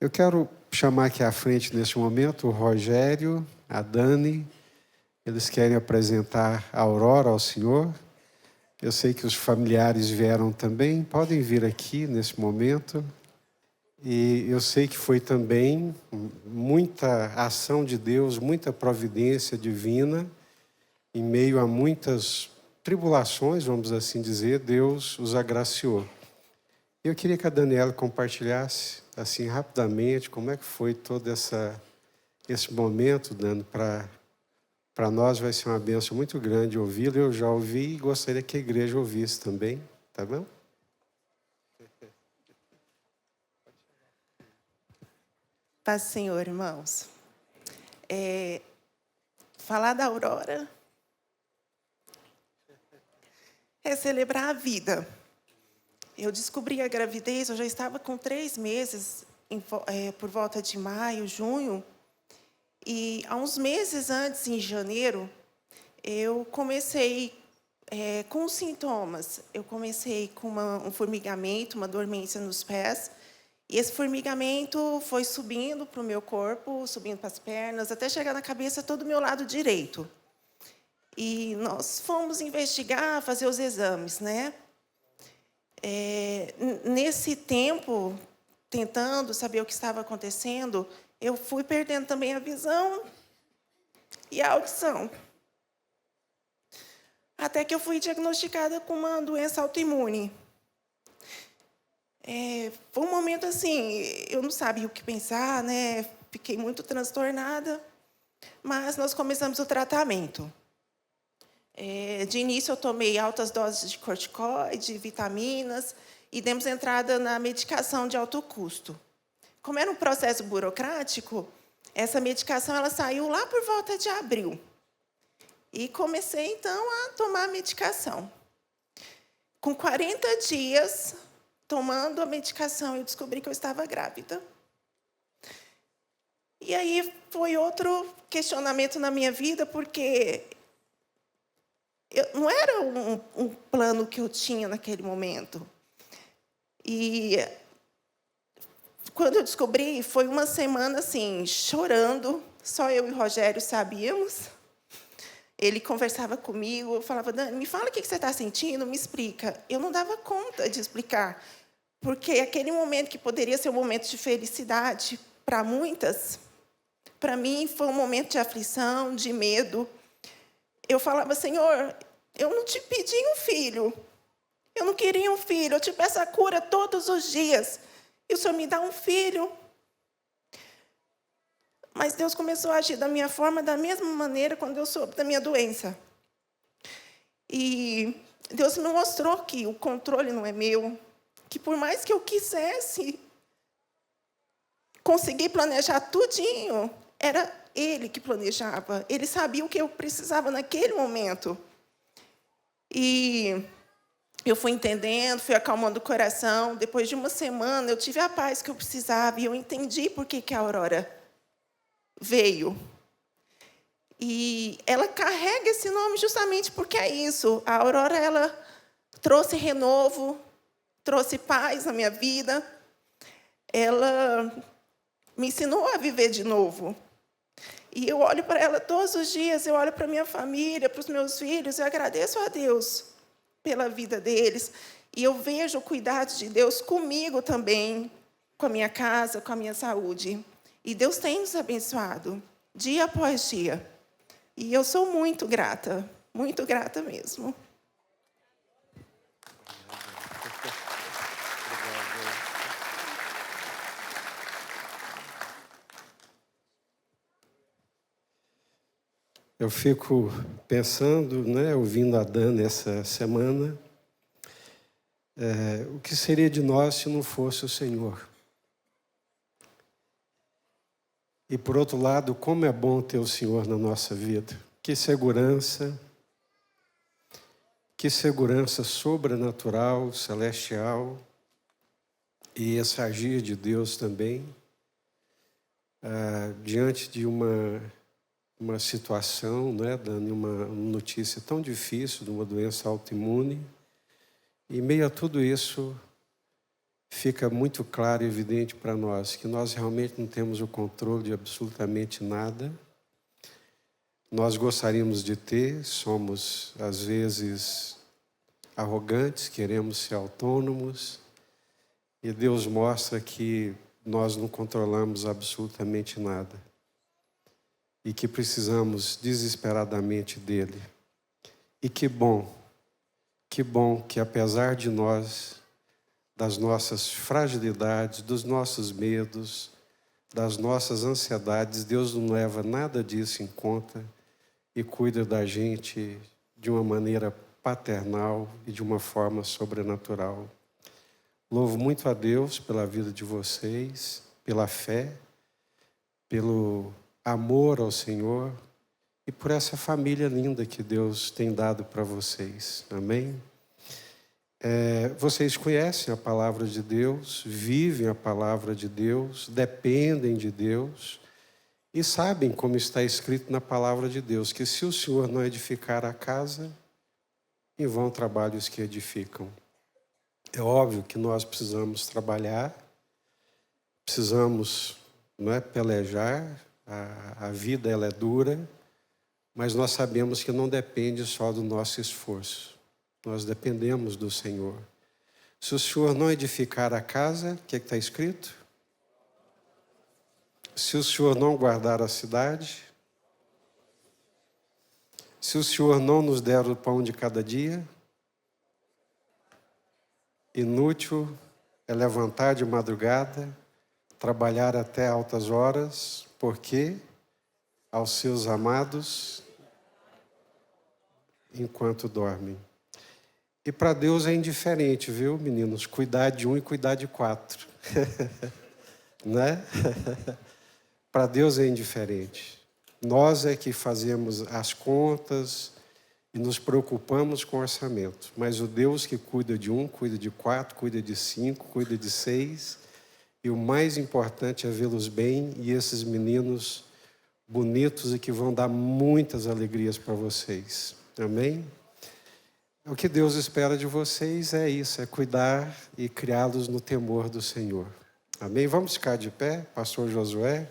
Eu quero chamar aqui à frente, neste momento, o Rogério, a Dani. Eles querem apresentar a Aurora ao Senhor. Eu sei que os familiares vieram também, podem vir aqui nesse momento. E eu sei que foi também muita ação de Deus, muita providência divina, em meio a muitas tribulações, vamos assim dizer, Deus os agraciou. Eu queria que a Daniela compartilhasse, assim, rapidamente, como é que foi todo esse momento, Dani, para nós vai ser uma bênção muito grande ouvi-lo. Eu já ouvi e gostaria que a igreja ouvisse também, tá bom? Paz do Senhor, irmãos. Falar da Aurora é celebrar a vida. Eu descobri a gravidez, eu já estava com 3 meses, por volta de maio, junho. E há uns meses antes, em janeiro, eu comecei com os sintomas. Eu comecei com um formigamento, uma dormência nos pés. E esse formigamento foi subindo para o meu corpo, subindo para as pernas, até chegar na cabeça, todo o meu lado direito. E nós fomos investigar, fazer os exames, né? Nesse tempo, tentando saber o que estava acontecendo, eu fui perdendo também a visão e a audição. Até que eu fui diagnosticada com uma doença autoimune. Foi um momento assim, eu não sabia o que pensar, né? Fiquei muito transtornada, mas nós começamos o tratamento. De início, eu tomei altas doses de corticoide, vitaminas, e demos entrada na medicação de alto custo. Como era um processo burocrático, essa medicação ela saiu lá por volta de abril. E comecei, então, a tomar a medicação. Com 40 dias, tomando a medicação, eu descobri que eu estava grávida. E aí foi outro questionamento na minha vida, porque não era um plano que eu tinha naquele momento. E quando eu descobri, foi uma semana assim, chorando, só eu e o Rogério sabíamos. Ele conversava comigo, eu falava, Dani, me fala o que você está sentindo, me explica. Eu não dava conta de explicar, porque aquele momento que poderia ser um momento de felicidade para muitas, para mim foi um momento de aflição, de medo. Eu falava, Senhor, eu não te pedi um filho, eu não queria um filho, eu te peço a cura todos os dias, e o Senhor me dá um filho. Mas Deus começou a agir da minha forma, da mesma maneira, quando eu soube da minha doença. E Deus me mostrou que o controle não é meu, que por mais que eu quisesse conseguir planejar tudinho, era Ele que planejava. Ele sabia o que eu precisava naquele momento. E eu fui entendendo, fui acalmando o coração. Depois de uma semana, eu tive a paz que eu precisava e eu entendi por que a Aurora veio. E ela carrega esse nome justamente porque é isso. A Aurora, ela trouxe renovo, trouxe paz na minha vida. Ela me ensinou a viver de novo. E eu olho para ela todos os dias, eu olho para a minha família, para os meus filhos, eu agradeço a Deus pela vida deles. E eu vejo o cuidado de Deus comigo também, com a minha casa, com a minha saúde. E Deus tem nos abençoado, dia após dia. E eu sou muito grata mesmo. Eu fico pensando, né, ouvindo a Dani essa semana, o que seria de nós se não fosse o Senhor? E, por outro lado, como é bom ter o Senhor na nossa vida. Que segurança sobrenatural, celestial, e esse agir de Deus também, diante de uma situação, né, dando uma notícia tão difícil, de uma doença autoimune. E, em meio a tudo isso, fica muito claro e evidente para nós que nós realmente não temos o controle de absolutamente nada. Nós gostaríamos de ter, somos às vezes arrogantes, queremos ser autônomos, e Deus mostra que nós não controlamos absolutamente nada e que precisamos desesperadamente dele. E que bom que apesar de nós, das nossas fragilidades, dos nossos medos, das nossas ansiedades, Deus não leva nada disso em conta e cuida da gente de uma maneira paternal e de uma forma sobrenatural. Louvo muito a Deus pela vida de vocês, pela fé, pelo amor ao Senhor e por essa família linda que Deus tem dado para vocês. Amém? Vocês conhecem a palavra de Deus, vivem a palavra de Deus, dependem de Deus e sabem, como está escrito na palavra de Deus, que se o Senhor não edificar a casa, em vão trabalhos que edificam. É óbvio que nós precisamos trabalhar, precisamos, pelejar, a vida ela é dura, mas nós sabemos que não depende só do nosso esforço. Nós dependemos do Senhor. Se o Senhor não edificar a casa, o que está escrito? Se o Senhor não guardar a cidade, se o Senhor não nos der o pão de cada dia, inútil é levantar de madrugada, trabalhar até altas horas, porque aos seus amados enquanto dormem. E para Deus é indiferente, viu, meninos? Cuidar de um e cuidar de 4. Né? Para Deus é indiferente. Nós é que fazemos as contas e nos preocupamos com o orçamento. Mas o Deus que cuida de 1, cuida de 4, cuida de 5, cuida de 6. E o mais importante é vê-los bem e esses meninos bonitos e que vão dar muitas alegrias para vocês. Amém? O que Deus espera de vocês é isso, é cuidar e criá-los no temor do Senhor. Amém? Vamos ficar de pé, pastor Josué.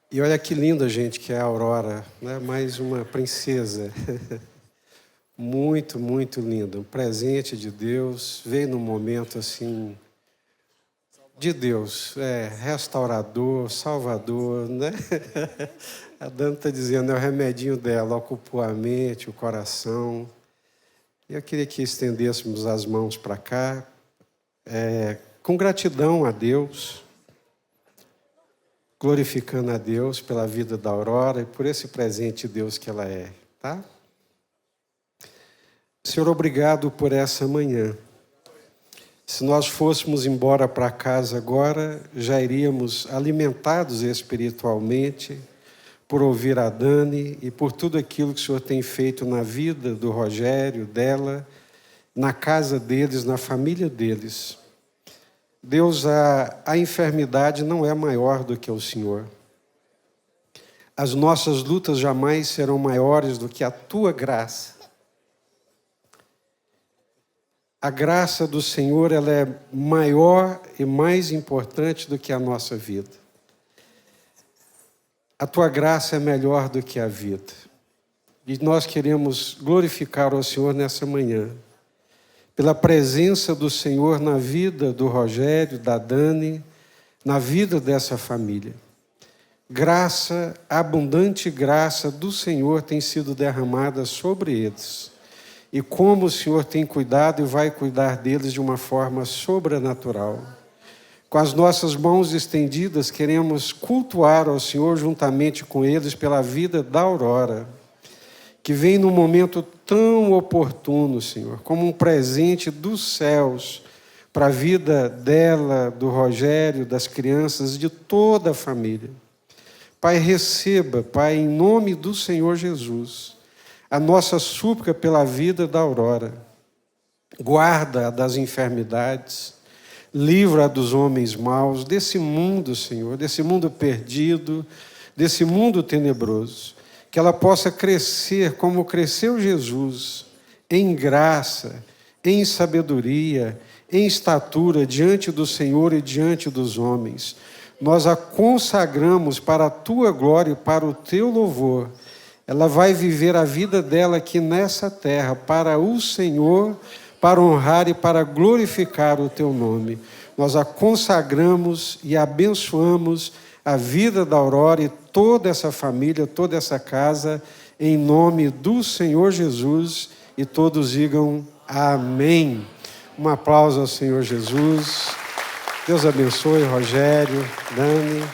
E olha que linda, gente, que é a Aurora, né? Mais uma princesa. Muito, muito linda. Um presente de Deus. Veio num momento assim de Deus, restaurador, salvador, né? A Dana está dizendo, é o remedinho dela, ocupou a mente, o coração. Eu queria que estendêssemos as mãos para cá, com gratidão a Deus, glorificando a Deus pela vida da Aurora e por esse presente de Deus que ela é, tá? Senhor, obrigado por essa manhã. Se nós fôssemos embora para casa agora, já iríamos alimentados espiritualmente por ouvir a Dani e por tudo aquilo que o Senhor tem feito na vida do Rogério, dela, na casa deles, na família deles. Deus, a enfermidade não é maior do que o Senhor. As nossas lutas jamais serão maiores do que a Tua graça. A graça do Senhor, ela é maior e mais importante do que a nossa vida. A Tua graça é melhor do que a vida. E nós queremos glorificar o Senhor nessa manhã, pela presença do Senhor na vida do Rogério, da Dani, na vida dessa família. Graça, abundante graça do Senhor tem sido derramada sobre eles. E como o Senhor tem cuidado e vai cuidar deles de uma forma sobrenatural. Com as nossas mãos estendidas, queremos cultuar ao Senhor juntamente com eles pela vida da Aurora, que vem num momento tão oportuno, Senhor, como um presente dos céus para a vida dela, do Rogério, das crianças, de toda a família. Pai, receba, Pai, em nome do Senhor Jesus, a nossa súplica pela vida da Aurora. Guarda-a das enfermidades, livra-a dos homens maus, desse mundo, Senhor, desse mundo perdido, desse mundo tenebroso. Que ela possa crescer como cresceu Jesus, em graça, em sabedoria, em estatura diante do Senhor e diante dos homens. Nós a consagramos para a tua glória e para o teu louvor. Ela vai viver a vida dela aqui nessa terra para o Senhor, para honrar e para glorificar o teu nome. Nós a consagramos e abençoamos a vida da Aurora e toda essa família, toda essa casa, em nome do Senhor Jesus, e todos digam amém. Um aplauso ao Senhor Jesus. Deus abençoe, Rogério, Dani.